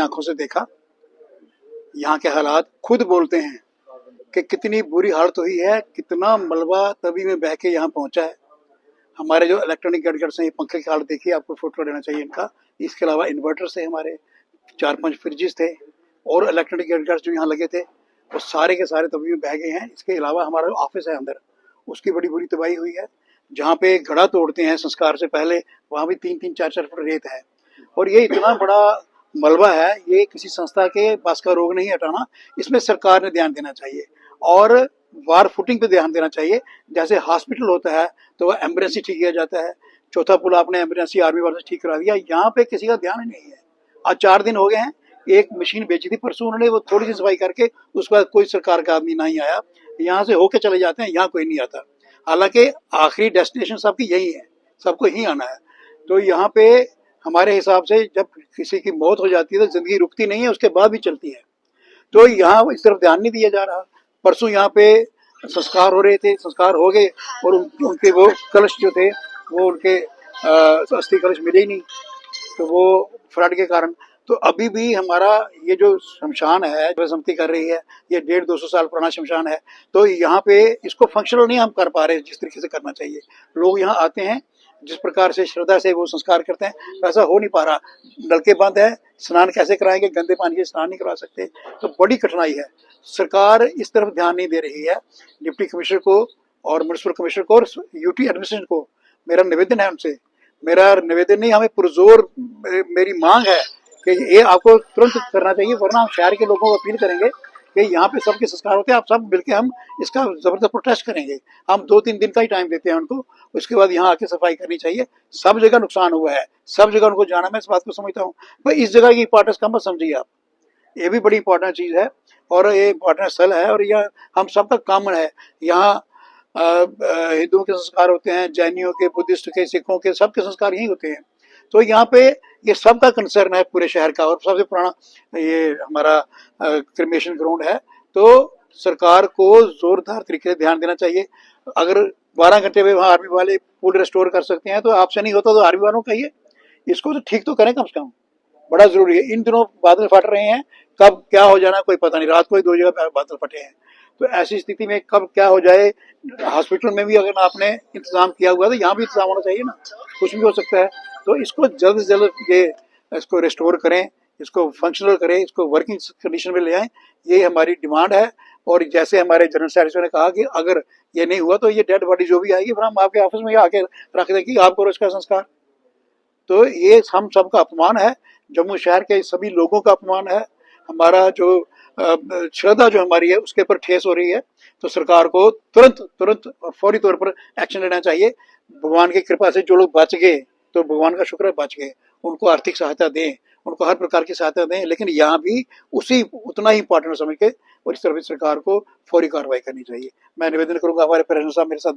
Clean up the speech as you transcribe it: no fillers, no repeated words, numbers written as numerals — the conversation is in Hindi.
आंखों से देखा। यहाँ के हालात खुद बोलते हैं कि कितनी बुरी हालत हुई है, कितना मलबा तवी में बह के यहाँ पहुंचा है। हमारे जो इलेक्ट्रॉनिक गैजेट्स हैं, ये पंखे की हालत देखिए, आपको फोटो लेना चाहिए इनका। इसके अलावा इन्वर्टर्स थे हमारे, 4-5 फ्रिजेस थे और इलेक्ट्रॉनिक गैजेट्स जो यहाँ लगे थे वो सारे के सारे तवी में बह गए हैं। इसके अलावा हमारा जो ऑफिस है अंदर, उसकी बड़ी बुरी तबाही हुई है। जहाँ पे घड़ा तोड़ते हैं संस्कार से पहले, वहाँ भी 3-3, 4-4 फुट रेत है। और ये इतना बड़ा मलबा है, ये किसी संस्था के पास का रोग नहीं हटाना। इसमें सरकार ने ध्यान देना चाहिए और वार फुटिंग पे ध्यान देना चाहिए। जैसे हॉस्पिटल होता है तो वह एम्बुलेंस ठीक किया जाता है। चौथा पुल आपने एम्बुलेंस आर्मी वालों से ठीक करा दिया, यहाँ पे किसी का ध्यान ही नहीं है। आज 4 दिन हो गए हैं, एक मशीन बेची थी परसों उन्होंने, वो थोड़ी सी सफाई करके उसके बाद कोई सरकार का आदमी नहीं आया। यहाँ से होके चले जाते हैं, यहाँ कोई नहीं आता। हालांकि आखिरी डेस्टिनेशन सबकी यही है, सबको यहीं आना है। तो यहाँ पे हमारे हिसाब से जब किसी की मौत हो जाती है तो जिंदगी रुकती नहीं है, उसके बाद भी चलती है। तो यहाँ इस तरफ ध्यान नहीं दिया जा रहा। परसों यहाँ पे संस्कार हो रहे थे, संस्कार हो गए और उनके वो कलश जो थे वो उनके अस्थि कलश मिले ही नहीं, तो वो फ्लड के कारण। तो अभी भी हमारा ये जो शमशान है, जो समिति कर रही है, ये 150-200 साल पुराना शमशान है। तो यहाँ पे इसको फंक्शनल नहीं हम कर पा रहे जिस तरीके से करना चाहिए। लोग यहाँ आते हैं, जिस प्रकार से श्रद्धा से वो संस्कार करते हैं वैसा हो नहीं पा रहा। नलके बंद है, स्नान कैसे कराएंगे, गंदे पानी से स्नान नहीं करवा सकते, तो बड़ी कठिनाई है। सरकार इस तरफ ध्यान नहीं दे रही है। डिप्टी कमिश्नर को और म्युनिसिपल कमिश्नर को और यूटी एडमिनिस्ट्रेशन को मेरा निवेदन है, उनसे मेरा निवेदन नहीं, हमें पुरजोर मेरी मांग है कि ये आपको तुरंत करना चाहिए, वरना हम शहर के लोगों को अपील करेंगे कि यहाँ पे सबके संस्कार होते हैं, आप सब मिलके हम इसका जबरदस्त प्रोटेस्ट करेंगे। हम 2-3 दिन का ही टाइम देते हैं उनको, उसके बाद यहाँ आके सफाई करनी चाहिए। सब जगह नुकसान हुआ है, सब जगह उनको जाना, मैं इस बात को समझता हूँ। भाई इस जगह की इंपॉर्टेंस कम मत समझिए आप, ये भी बड़ी इंपॉर्टेंट चीज है और ये इंपॉर्टेंट स्थल है और यह हम सबका कॉमन है। यहाँ हिंदुओं के संस्कार होते हैं, जैनियों के, बुद्धिस्ट के, सिखों के, सबके संस्कार यही होते हैं। तो यहाँ पे ये सबका कंसर्न है पूरे शहर का, और सबसे पुराना ये हमारा क्रिमेशन ग्राउंड है। तो सरकार को जोरदार तरीके से ध्यान देना चाहिए। अगर 12 घंटे में वहाँ आर्मी वाले पुल रेस्टोर कर सकते हैं तो आपसे नहीं होता तो आर्मी वालों का कहिए, इसको तो ठीक तो करें कम से कम, बड़ा जरूरी है। इन दिनों बादल फट रहे हैं, कब क्या हो जाना कोई पता नहीं। रात को ही 2 जगह बादल फटे हैं, तो ऐसी स्थिति में कब क्या हो जाए। हॉस्पिटल में भी अगर आपने इंतजाम किया हुआ तो यहाँ भी इंतजाम होना चाहिए ना, कुछ भी हो सकता है। तो इसको जल्द से जल्द ये इसको रिस्टोर करें, इसको फंक्शनल करें, इसको वर्किंग कंडीशन में ले आएं, ये हमारी डिमांड है। और जैसे हमारे जनरल सेक्रेटरी ने कहा कि अगर ये नहीं हुआ तो ये डेड बॉडी जो भी आएगी फिर हम आपके ऑफिस में आके रख देंगे, आप करो इसका संस्कार। तो ये हम सबका अपमान है, जम्मू शहर के सभी लोगों का अपमान है। हमारा जो श्रद्धा जो हमारी है उसके ऊपर ठेस हो रही है। तो सरकार को तुरंत और फौरी तौर पर एक्शन लेना चाहिए। भगवान की कृपा से जो लोग बच गए तो भगवान का शुक्र है बच गए, उनको आर्थिक सहायता दें, उनको हर प्रकार की सहायता दें, लेकिन यहाँ भी उतना ही इंपॉर्टेंट समझ के और इस तरह सरकार को फौरी कार्रवाई करनी चाहिए। मैं निवेदन करूंगा हमारे प्रेसिडेंट साहब मेरे साथ